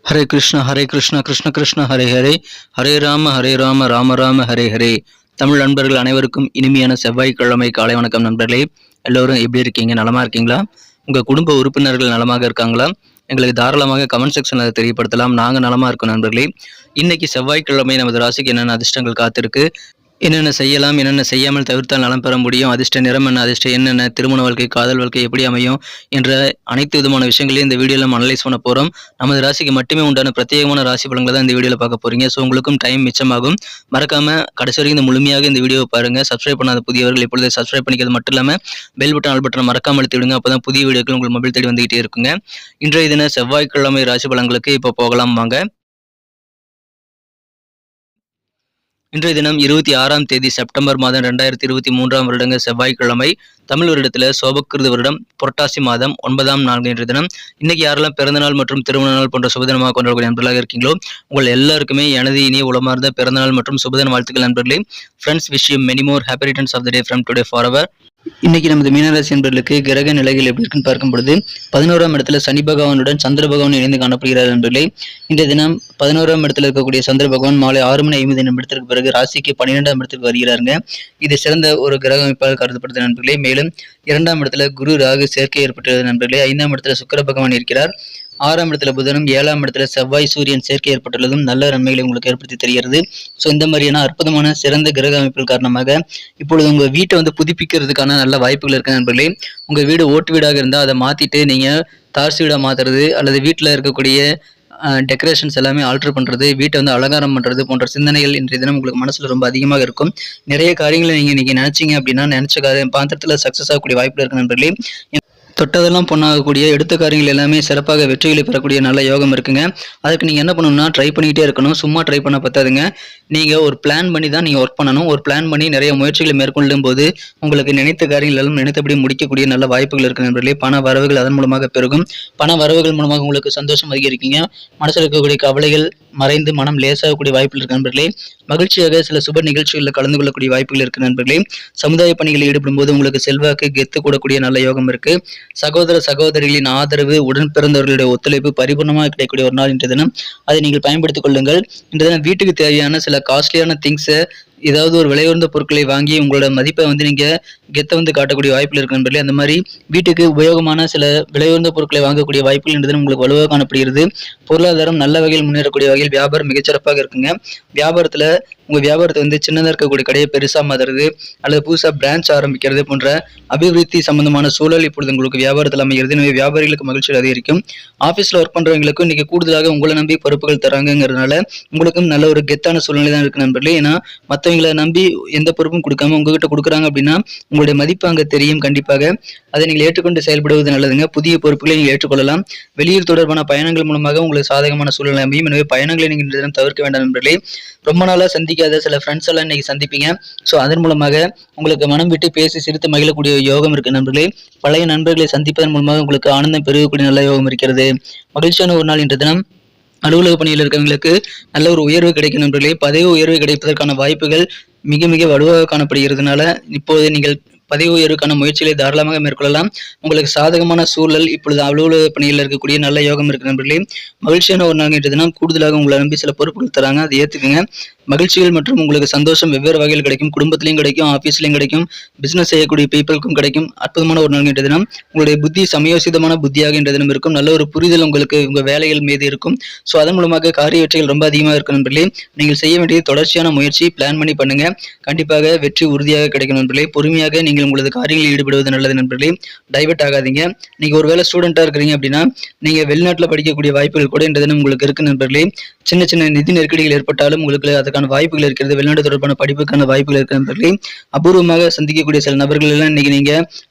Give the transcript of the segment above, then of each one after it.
ஹரே கிருஷ்ணா கிருஷ்ண கிருஷ்ண ஹரே ஹரே, ஹரே ராம ராம ராம ஹரே ஹரே. தமிழ் நண்பர்கள் அனைவருக்கும் இனிமையான செவ்வாய்க்கிழமை காலை வணக்கம் நண்பர்களே. எல்லோரும் எப்படி இருக்கீங்க? நலமா இருக்கீங்களா? உங்க குடும்ப உறுப்பினர்கள் நலமாக இருக்காங்களா? எங்களுக்கு தாராளமாக கமெண்ட் செக்ஷன்ல அதை தெரியப்படுத்தலாம். நாங்க நலமா இருக்கோம் நண்பர்களே. இன்னைக்கு செவ்வாய்க்கிழமை நமது ராசிக்கு என்னென்ன அதிர்ஷ்டங்கள் காத்திருக்கு, என்னென்ன செய்யலாம், என்னென்ன செய்யாமல் தவிர்த்தால் நலம் பெற முடியும், அதிர்ஷ்ட நிறம் என்ன, அதிர்ஷ்ட என்னென்ன, திருமண வாழ்க்கை, காதல் வாழ்க்கை எப்படி அமையும் என்ற அனைத்து விதமான விஷயங்களையும் இந்த வீடியோவில் நம்ம அனலைஸ் பண்ண போகிறோம். நமது ராசிக்கு மட்டுமே உண்டான பிரத்யேகமான ராசி பலன்களை தான் இந்த வீடியோவில் பார்க்க போறீங்க. ஸோ உங்களுக்கும் டைம் மிச்சமாகும். மறக்காம கடைசி வரைக்கும் இந்த முழுமையாக இந்த வீடியோவை பாருங்க. சப்ஸ்கிரைப் பண்ணாத புதியவர்கள் இப்பொழுது சப்ஸ்கிரைப் பண்ணிக்கிறது மட்டும் இல்லாமல் பெல் பட்டன் ஆல் பட்டன் மறக்காம அழுத்தி விடுங்க. அப்போ தான் புதிய வீடியோக்கள் உங்கள் மொபைல் தேடி வந்துகிட்டே இருக்குங்க. இன்றைய தின செவ்வாய்க்கிழமை ராசி பலன்களுக்கு இப்போ போகலாம் வாங்க. இன்றைய தினம் 26ஆம் தேதி செப்டம்பர் மாதம் 2023ஆம் வருடங்க செவ்வாய்க்கிழமை. தமிழ் வருடத்தில் சோபக்கிருது வருடம் புரட்டாசி மாதம் 9ஆம் நாள் இன்றைய தினம். இன்னைக்கு யாரெல்லாம் பிறந்தநாள் மற்றும் திருமண நாள் போன்ற சுபதினமாக கொண்டாடக்கூடிய நண்பர்களாக இருக்கீங்களோ உங்கள் எல்லாருக்குமே எனது இனிய உளமார்ந்த பிறந்தநாள் மற்றும் சுபதின வாழ்த்துக்கள் நண்பர்களே. Friends, wish you many more happy returns of the day from today forever. இன்னைக்கு நமது மீனராசி என்பர்களுக்கு கிரக நிலைகள் எப்படி இருக்குன்னு பார்க்கும் பொழுது 11ஆம் இடத்துல சனி பகவானுடன் சந்திர பகவான் இணைந்து காணப்படுகிறார் நண்பர்களே. இன்றைய தினம் 11ஆம் இடத்துல இருக்கக்கூடிய சந்திர பகவான் மாலை 6:50 பிறகு ராசிக்கு 12ஆம் இடத்துக்கு வருகிறாருங்க. இது சிறந்த ஒரு கிரக அமைப்பாக கருதப்படுது நண்பர்களே. மேலும் 2ஆம் இடத்துல குரு ராகு சேர்க்கை ஏற்பட்டுள்ளது நண்பர்களே. 5ஆம் இடத்துல சுக்கிர பகவான் இருக்கிறார். 6ஆம் இடத்துல புதனும் 7ஆம் இடத்துல செவ்வாய் சூரியன் சேர்க்கை ஏற்பட்டுள்ளதும் நல்ல நன்மைகளை உங்களுக்கு ஏற்படுத்தி தருகிறது. ஸோ இந்த மாதிரியான அற்புதமான சிறந்த கிரக அமைப்புகள் காரணமாக இப்பொழுது உங்க வீட்டை புதுப்பிக்கிறதுக்கான நல்ல வாய்ப்புகள் இருக்கு நண்பர்களே. உங்க வீடு ஓட்டு வீடாக இருந்தால் அதை மாத்திட்டு நீங்க தார்சு வீடா மாத்துறது அல்லது வீட்டில் இருக்கக்கூடிய டெக்கரேஷன்ஸ் எல்லாமே ஆல்டர் பண்றது, வீட்டை அலங்காரம் பண்றது போன்ற சிந்தனைகள் இன்றைய தினம் உங்களுக்கு மனசுல ரொம்ப அதிகமாக இருக்கும். நிறைய காரியங்களை நீங்க இன்னைக்கு நினைச்சீங்க அப்படின்னா நினைச்ச காரியம் பாத்திரத்துல சக்சஸ் ஆகக்கூடிய வாய்ப்பு இருக்கு நண்பர்களே. தொட்டதெல்லாம் பொண்ணாகக்கூடிய எடுத்த காரியங்கள் எல்லாமே சிறப்பாக வெற்றிகளை பெறக்கூடிய நல்ல யோகம் இருக்குங்க. அதுக்கு நீங்கள் என்ன பண்ணணும்னா ட்ரை பண்ணிக்கிட்டே இருக்கணும். சும்மா ட்ரை பண்ண பத்தாதுங்க. நீங்கள் ஒரு பிளான் பண்ணி தான் நீங்கள் ஒர்க் பண்ணணும். ஒரு பிளான் பண்ணி நிறைய முயற்சிகளை மேற்கொள்ளும் போது உங்களுக்கு நினைத்த காரியங்கள் எல்லாம் நினைத்தபடி முடிக்கக்கூடிய நல்ல வாய்ப்புகள் இருக்கு நண்பர்களே. பண வரவுகள் அதன் மூலமாக பெருகும். பண வரவுகள் மூலமாக உங்களுக்கு சந்தோஷம் அதிகரிக்கீங்க. மனசில் இருக்கக்கூடிய கவலைகள் மறைந்து மனம் லேசாகக்கூடிய வாய்ப்புகள் இருக்கு நண்பர்களே. மகிழ்ச்சியாக சில சுப நிகழ்ச்சிகளில் கலந்து கொள்ளக்கூடிய வாய்ப்புகள் இருக்கு நண்பர்களே. சமுதாய பணிகளில் ஈடுபடும் போது உங்களுக்கு செல்வாக்கு கெத்து கூடக்கூடிய நல்ல யோகம் இருக்கு. சகோதர சகோதரிகளின் ஆதரவு, உடன் பிறந்தவர்களுடைய ஒத்துழைப்பு பரிபூர்ணமாக கிடைக்கக்கூடிய ஒரு நாள் இன்றைய தினம். அதை நீங்கள் பயன்படுத்திக் கொள்ளுங்கள். இன்றைய தினம் வீட்டுக்கு தேவையான சில காஸ்ட்லியான திங்ஸை, ஏதாவது ஒரு விலையுறந்த பொருட்களை வாங்கி உங்களோட மதிப்பை நீங்க கெத்த காட்டக்கூடிய வாய்ப்புகள் இருக்கு நண்பர்களே. அந்த மாதிரி வீட்டுக்கு உபயோகமான சில விலையுறந்த பொருட்களை வாங்கக்கூடிய வாய்ப்புகள் இன்றைய தினம் உங்களுக்கு வலுவாக காணப்படுகிறது. பொருளாதாரம் நல்ல வகையில் முன்னேறக்கூடிய வகையில் வியாபாரம் மிகச்சிறப்பாக இருக்குங்க. வியாபாரத்துல உங்க வியாபாரத்தை சின்னதாக இருக்கக்கூடிய கடையை பெருசா மாத்துறது அல்லது புதுசா பிரான்ச் ஆரம்பிக்கிறது போன்ற அபிவிருத்தி சம்பந்தமான சூழல் இப்பொழுது உங்களுக்கு வியாபாரத்தில் அமைகிறது. எனவே வியாபாரிகளுக்கு மகிழ்ச்சி அதிகரிக்கும். ஆபீஸ்ல ஒர்க் பண்றவங்களுக்கும் இன்னைக்கு கூடுதலாக உங்களை நம்பி பொறுப்புகள் தராங்கிறதுனால உங்களுக்கும் நல்ல ஒரு கெத்தான சூழ்நிலை தான் இருக்கு நண்பர்களே. ஏன்னா மற்றவங்களை நம்பி எந்த பொறுப்பும் கொடுக்காம உங்ககிட்ட கொடுக்குறாங்க அப்படின்னா உங்களுடைய மதிப்பு அங்க தெரியும். கண்டிப்பாக அதை நீங்கள் ஏற்றுக்கொண்டு செயல்படுவது நல்லதுங்க. புதிய பொறுப்புகளை நீங்கள் ஏற்றுக்கொள்ளலாம். வெளியூர் தொடர்பான பயணங்கள் மூலமாக உங்களுக்கு சாதகமான சூழ்நிலை அமையும். எனவே பயணங்களை நீங்கள் தவிர்க்க வேண்டாம் நண்பர்களே. ரொம்ப நாளா சந்திக்காத சில ஃப்ரெண்ட்ஸ் எல்லாம் இன்னைக்கு சந்திப்பீங்க. ஸோ அதன் மூலமாக உங்களுக்கு மனம் விட்டு பேசி சிரித்து மகிழக்கூடிய யோகம் இருக்கு நண்பர்களே. பழைய நண்பர்களை சந்திப்பதன் மூலமாக உங்களுக்கு ஆனந்தம் பெருகக்கூடிய நல்ல யோகம் இருக்கிறது. மகிழ்ச்சியான ஒரு நாள் இன்றைய தினம். அலுவலக பணியில் இருக்கிறவங்களுக்கு நல்ல ஒரு உயர்வு கிடைக்கும் நண்பர்களே. பதவி உயர்வு கிடைப்பதற்கான வாய்ப்புகள் மிக மிக வலுவாக காணப்படுகிறதுனால இப்போது நீங்கள் பதவி உயர்வுக்கான முயற்சிகளை தாராளமாக மேற்கொள்ளலாம். உங்களுக்கு சாதகமான சூழல் இப்பொழுது அலுவலக பணியில் இருக்கக்கூடிய நல்ல யோகம் இருக்கு நண்பர்களே. மகிழ்ச்சியான ஒரு நாள் இன்றைய தினம். கூடுதலாக உங்களை நம்பி சில பொறுப்புகள் தராங்க, அதை ஏற்றுக்குங்க. மகிழ்ச்சிகள் மற்றும் உங்களுக்கு சந்தோஷம் வெவ்வேறு வகையில் கிடைக்கும். குடும்பத்திலையும் கிடைக்கும், ஆஃபீஸ்லையும் கிடைக்கும், பிசினஸ் செய்யக்கூடிய பீப்புளுக்கும் கிடைக்கும். அற்புதமான ஒரு நாள் இன்றைய தினம். உங்களுடைய புத்தி சமயோசிதமான புத்தியாக இன்றைய தினம் இருக்கும். நல்ல ஒரு புரிதல் உங்களுக்கு உங்க வேலைகள் மீது இருக்கும். ஸோ அதன் மூலமாக காரிய வெற்றிகள் ரொம்ப அதிகமாக இருக்கும் நண்பர்களே. நீங்கள் செய்ய வேண்டியது தொடர்ச்சியான முயற்சி, பிளான் பண்ணி பண்ணுங்க. கண்டிப்பாக வெற்றி உறுதியாக கிடைக்கும் நண்பர்களே. பொறுமையாக நீங்கள் உங்களது காரியங்களில் ஈடுபடுவது நல்லது நண்பர்களே. டைவர்ட் ஆகாதீங்க. நீங்க ஒருவேளை ஸ்டூடெண்டா இருக்கிறீங்க அப்படின்னா நீங்க வெளிநாட்டுல படிக்கக்கூடிய வாய்ப்புகள் கூட இன்றைய தினம் உங்களுக்கு இருக்கு நண்பர்களே. சின்ன சின்ன நிதி நெருக்கடிகள் ஏற்பட்டாலும் உங்களுக்கு அதுக்கான வாய்ப்புகள் இருக்கிறது. வெளிநாடு தொடர்பான படிப்புக்கான வாய்ப்புகள் இருக்கு நண்பர்களே. அபூர்வமாக சந்திக்கக்கூடிய சில நபர்கள் எல்லாம் இன்னைக்கு நீங்க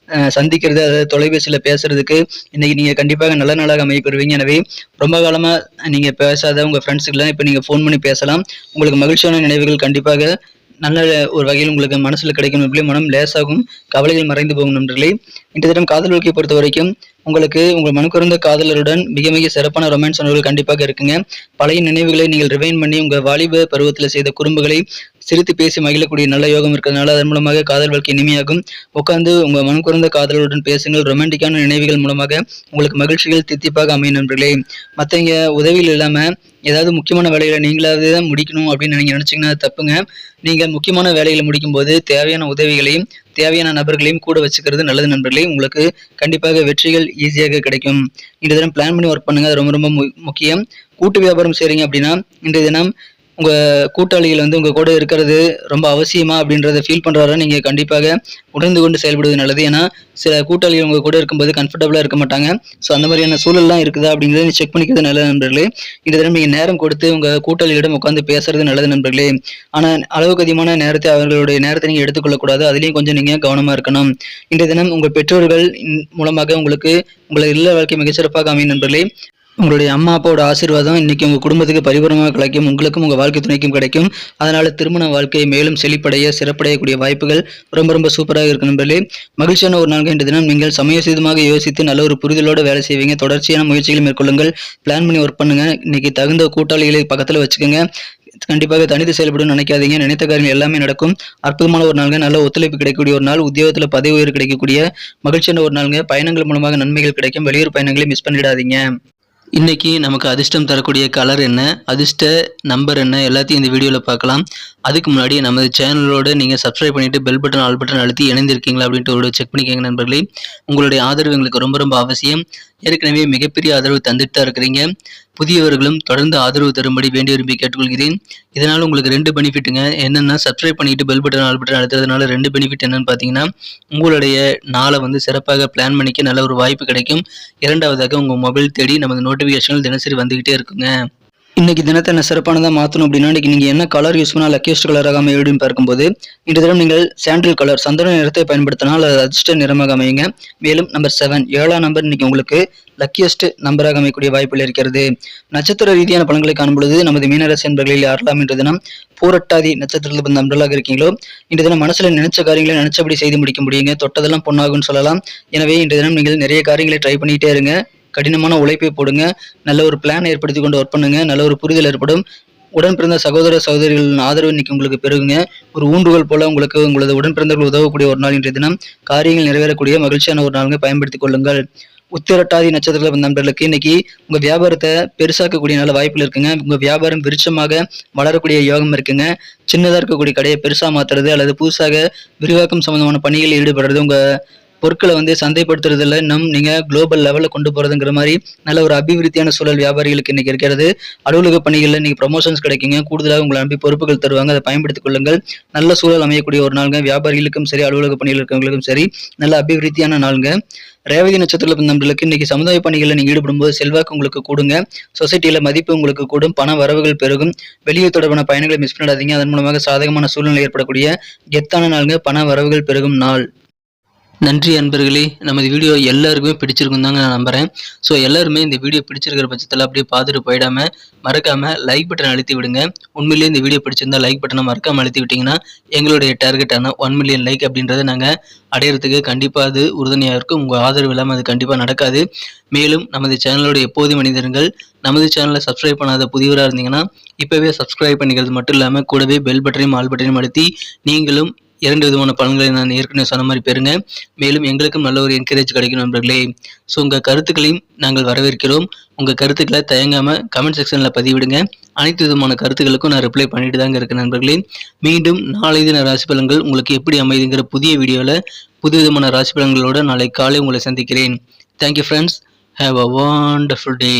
சந்திக்கிறது, அதாவது தொலைபேசியில பேசுறதுக்கு இன்னைக்கு நீங்க கண்டிப்பாக நல்ல நாளாக அமைப்பெறுவீங்க. எனவே ரொம்ப காலமா நீங்க பேசாத உங்க ஃப்ரெண்ட்ஸுக்கெல்லாம் இப்ப நீங்க ஃபோன் பண்ணி பேசலாம். உங்களுக்கு மகிழ்ச்சியான நினைவுகள் கண்டிப்பாக நல்ல ஒரு வகையில் உங்களுக்கு மனசுல கிடைக்கும் நண்பர்களே. மனம் லேசாகும், கவலைகள் மறைந்து போகும் நண்பர்களே. இன்றைய தினம் காதல் வாழ்க்கையை பொறுத்த வரைக்கும் உங்களுக்கு உங்கள் மனக்குறந்த காதலருடன் மிக மிக சிறப்பான ரொமான்ஸ் உணர்வுகள் கண்டிப்பாக இருக்குங்க. பழைய நினைவுகளை நீங்கள் ரிவைன் பண்ணி உங்க வாலிப பருவத்தில் செய்த குறும்புகளை சிரித்து பேசி மகிழக்கூடிய நல்ல யோகம் இருக்கிறதுனால அதன் மூலமாக காதல் வாழ்க்கை இனிமையாகும். உட்கார்ந்து உங்க மனம் குறைந்த காதலருடன் பேசுங்கள். ரொமான்டிக்கான நினைவுகள் மூலமாக உங்களுக்கு மகிழ்ச்சிகள் தித்திப்பாக அமையும் நண்பர்களே. மற்றவங்க உதவியில் இல்லாம ஏதாவது முக்கியமான வேலைகளை நீங்களாவது தான் முடிக்கணும் அப்படின்னு நீங்க நினைச்சீங்கன்னா அது தப்புங்க. நீங்க முக்கியமான வேலைகளை முடிக்கும் போது தேவையான உதவிகளையும் தேவையான நபர்களையும் கூட வச்சுக்கிறது நல்லது நண்பர்களே. உங்களுக்கு கண்டிப்பாக வெற்றிகள் ஈஸியாக கிடைக்கும். இன்றைய தினம் பிளான் பண்ணி ஒர்க் பண்ணுங்க. அது ரொம்ப ரொம்ப முக்கியம். கூட்டு வியாபாரம் செய்றீங்க அப்படின்னா இன்றைய தினம் உங்க கூட்டாளிகள் உங்க கூட இருக்கிறது ரொம்ப அவசியமா அப்படின்றத ஃபீல் பண்றாரா நீங்க கண்டிப்பாக உணர்ந்து கொண்டு செயல்படுவது நல்லது. ஏன்னா சில கூட்டாளிகள் உங்க கூட இருக்கும்போது கம்ஃபர்டபுளா இருக்க மாட்டாங்க. ஸோ அந்த மாதிரியான சூழல்லாம் இருக்குதா அப்படிங்கிறத செக் பண்ணிக்கிறது நல்லது நண்பர்களே. இந்த தினம் நீங்க நேரம் கொடுத்து உங்க கூட்டாளிகளிடம் உட்காந்து பேசுறது நல்லது நண்பர்களே. ஆனா அளவுக்கு அதிகமான நேரத்தை அவர்களுடைய நேரத்தை நீங்க எடுத்துக்கொள்ளக்கூடாது. அதுலயும் கொஞ்சம் நீங்க கவனமா இருக்கணும். இன்றைய தினம் உங்கள் பெற்றோர்கள் மூலமாக உங்களுக்கு உங்களது இல்ல வாழ்க்கை மிகச்சிறப்பாக அமையும் நண்பர்களே. உங்களுடைய அம்மா அப்பாவோட ஆசீர்வாதம் இன்னைக்கு உங்க குடும்பத்துக்கு பரிபூரணமாக கிடைக்கும். உங்களுக்கும் உங்க வாழ்க்கை துணைக்கும் கிடைக்கும். அதனால திருமண வாழ்க்கை மேலும் செழிப்படைய சிறப்படையக்கூடிய வாய்ப்புகள் ரொம்ப ரொம்ப சூப்பராக இருக்கு நண்பர்களே. மகிழ்ச்சியான ஒரு நாள் இன்று தினம் நீங்கள் சமயோசிதமாக யோசித்து நல்ல ஒரு புரிதலோடு வேலை செய்வீங்க. தொடர்ச்சியான முயற்சிகளை மேற்கொள்ளுங்கள். பிளான் பண்ணி ஒர்க் பண்ணுங்க. இன்னைக்கு தகுந்த கூட்டாளிகளை பக்கத்துல வச்சுக்கோங்க. கண்டிப்பாக தனித்து செயல்படும் நினைக்காதீங்க. நினைத்த காரியங்கள் எல்லாமே நடக்கும். அற்புதமான ஒரு நாளுங்க. நல்ல ஒத்துழைப்பு கிடைக்கக்கூடிய ஒரு நாள். உத்தியோகத்துல பதவி உயர்வு கிடைக்கக்கூடிய மகிழ்ச்சியான ஒரு நாளுங்க. பயணங்கள் மூலமாக நன்மைகள் கிடைக்கும். வெளியூர் பயணங்களை மிஸ் பண்ணிடாதீங்க. இன்னைக்கு நமக்கு அதிர்ஷ்டம் தரக்கூடிய கலர் என்ன, அதிர்ஷ்ட நம்பர் என்ன, எல்லாத்தையும் இந்த வீடியோவில் பார்க்கலாம். அதுக்கு முன்னாடி நமது சேனலோட நீங்கள் சப்ஸ்கிரைப் பண்ணிட்டு பெல் பட்டன் ஆல் பட்டன் அழுத்தி இணைந்திருக்கீங்களா அப்படின்ட்டு ஒரு செக் பண்ணிக்கோங்க நண்பர்களே. உங்களுடைய ஆதரவு எங்களுக்கு ரொம்ப ரொம்ப அவசியம். ஏற்கனவே மிகப்பெரிய ஆதரவு தந்துட்டு தான் இருக்கிறீங்க. புதியவர்களும் தொடர்ந்து ஆதரவு தரும்படி வேண்டி விரும்பி கேட்டுக்கொள்கிறேன். இதனால் உங்களுக்கு 2 பெனிஃபிட்டுங்க. என்னென்னா சப்ஸ்கிரைப் பண்ணிட்டு பெல் பட்டன் ஆல் பட்டன் அழுத்துறதுனால 2 பெனிஃபிட் என்னன்னு பார்த்தீங்கன்னா, உங்களுடைய நாளை சிறப்பாக பிளான் பண்ணிக்க நல்ல ஒரு வாய்ப்பு கிடைக்கும். இரண்டாவதாக உங்கள் மொபைல் தேடி நமது நோட்டிஃபிகேஷன்கள் தினசரி வந்துகிட்டே இருக்குங்க. இன்னைக்கு தினத்தை என்ன சிறப்பானதாக மாற்றணும் அப்படின்னா இன்னைக்கு நீங்கள் என்ன கலர் யூஸ் பண்ணால் லக்கியஸ்ட் கலராக அமையும் அப்படின்னு பார்க்கும்போது இன்று தினம் நீங்கள் சாண்டில் கலர் சந்தன நிறத்தை பயன்படுத்தினால் அது அதிர்ஷ்ட நிறமாக அமையுங்க. மேலும் நம்பர் 7 7ஆம் நம்பர் இன்னைக்கு உங்களுக்கு லக்கியஸ்ட் நம்பராக அமையக்கூடிய வாய்ப்புகள் இருக்கிறது. நட்சத்திர ரீதியான பலன்களை காணும்பொழுது நமது மீனராசி நண்பர்களில் யாரெல்லாம் இன்று தினம் பூரட்டாதி நட்சத்திரத்தில் பிறந்த நண்பர்களாக இருக்கீங்களோ இன்று தினம் மனசுல நினைச்ச காரியங்களை நினைச்சபடி செய்து முடிக்க முடியுங்க. தொட்டதெல்லாம் பொண்ணாகும்னு சொல்லலாம். எனவே இன்று தினம் நீங்கள் நிறைய காரியங்களை ட்ரை பண்ணிட்டே இருங்க. கடினமான உழைப்பை போடுங்க. நல்ல ஒரு பிளான் ஏற்படுத்தி கொண்டு ஒர்க் பண்ணுங்க. நல்ல ஒரு புரிதல் ஏற்படும். உடன் பிறந்த சகோதர சகோதரிகளின் ஆதரவு இன்னைக்கு உங்களுக்கு பெருகுங்க. ஒரு ஊன்றுகோல் போல உங்களுக்கு உங்களது உடன் பிறந்தவர்கள் உதவக்கூடிய ஒரு நாள் இன்றைய தினம். காரியங்கள் நிறைவேறக்கூடிய மகிழ்ச்சியான ஒரு நாளுங்க. பயன்படுத்திக் கொள்ளுங்கள். உத்திரட்டாதி நட்சத்திரத்தில் நண்பர்களுக்கு இன்னைக்கு உங்க வியாபாரத்தை பெருசாக்கக்கூடிய நல்ல வாய்ப்புகள் இருக்குங்க. உங்க வியாபாரம் விருட்சமாக வளரக்கூடிய யோகம் இருக்குங்க. சின்னதா இருக்கக்கூடிய கடையை பெருசா மாத்துறது அல்லது புதுசாக விரிவாக்கம் சம்பந்தமான பணிகளில் ஈடுபடுறது, உங்க பொருட்களை சந்தைப்படுத்துறதுல இன்னும் நீங்க குளோபல் லெவல்ல கொண்டு போறதுங்கிற மாதிரி நல்ல ஒரு அபிவிருத்தியான சூழல் வியாபாரிகளுக்கு இன்னைக்கு இருக்கிறது. அலுவலக பணிகளில் இன்னைக்கு ப்ரமோஷன்ஸ் கிடைக்குங்க. கூடுதலாக உங்களை நம்பி பொறுப்புகள் தருவாங்க. அதை பயன்படுத்திக் கொள்ளுங்கள். நல்ல சூழல் அமையக்கூடிய ஒரு நாளுங்க. வியாபாரிகளுக்கும் சரி அலுவலக பணியில் இருக்கிறவங்களுக்கும் சரி நல்ல அபிவிருத்தியான நாளுங்க. ரேவதி நட்சத்திரத்தில் நண்பர்களுக்கு இன்னைக்கு சமுதாய பணிகளில் நீங்க ஈடுபடும் போது செல்வாக்கு உங்களுக்கு கூடுங்க. சொசைட்டியில மதிப்பு உங்களுக்கு கூடும். பண வரவுகள் பெருகும். வெளியூர் தொடர்பான பயணங்களை மிஸ் பண்ணிடாதீங்க. அதன் மூலமாக சாதகமான சூழ்நிலை ஏற்படக்கூடிய கெத்தான நாளுங்க. பண வரவுகள் பெருகும் நாள். நன்றி அன்பர்களே. நமது வீடியோ எல்லாருக்குமே பிடிச்சிருக்கும் தாங்க நான் நம்புறேன். ஸோ எல்லாருமே இந்த வீடியோ பிடிச்சிருக்கிற பட்சத்தில் அப்படியே பார்த்துட்டு போயிடாம மறக்காம லைக் பட்டன் அழுத்தி விடுங்க. உண்மையிலேயே இந்த வீடியோ பிடிச்சிருந்தா லைக் பட்டனை மறக்காம அழுத்தி விட்டீங்கன்னா எங்களுடைய டார்கெட்டான 1 மில்லியன் லைக் அப்படின்றத நாங்கள் அடையிறதுக்கு கண்டிப்பாக அது உறுதுணையாக இருக்கும். உங்கள் ஆதரவு இல்லாமல் அது கண்டிப்பாக நடக்காது. மேலும் நமது சேனலோட எப்போதும் மனிதர்கள் நமது சேனலை சப்ஸ்கிரைப் பண்ணாத புதியவராக இருந்தீங்கன்னா இப்போவே சப்ஸ்கிரைப் பண்ணிக்கிறது மட்டும் இல்லாமல் கூடவே பெல் பட்டனையும் ஆல் பட்டனையும் அழுத்தி நீங்களும் 2 விதமான பலன்களை நான் ஏற்கனவே சொன்ன மாதிரி பெறுங்க. மேலும் எங்களுக்கும் நல்ல ஒரு என்கரேஜ் கிடைக்கும் நண்பர்களே. ஸோ உங்கள் கருத்துக்களையும் நாங்கள் வரவேற்கிறோம். உங்கள் கருத்துக்களை தயங்காமல் கமெண்ட் செக்ஷனில் பதிவிடுங்க. அனைத்து விதமான கருத்துக்களுக்கும் நான் ரிப்ளை பண்ணிட்டு தாங்க இருக்கேன் நண்பர்களே. மீண்டும் நாளை தின ராசி பலன்கள் உங்களுக்கு எப்படி அமைதுங்கிற புதிய வீடியோவில் புது விதமான ராசி பலன்களோடு நாளை காலை உங்களை சந்திக்கிறேன். Thank you friends. Have a wonderful day.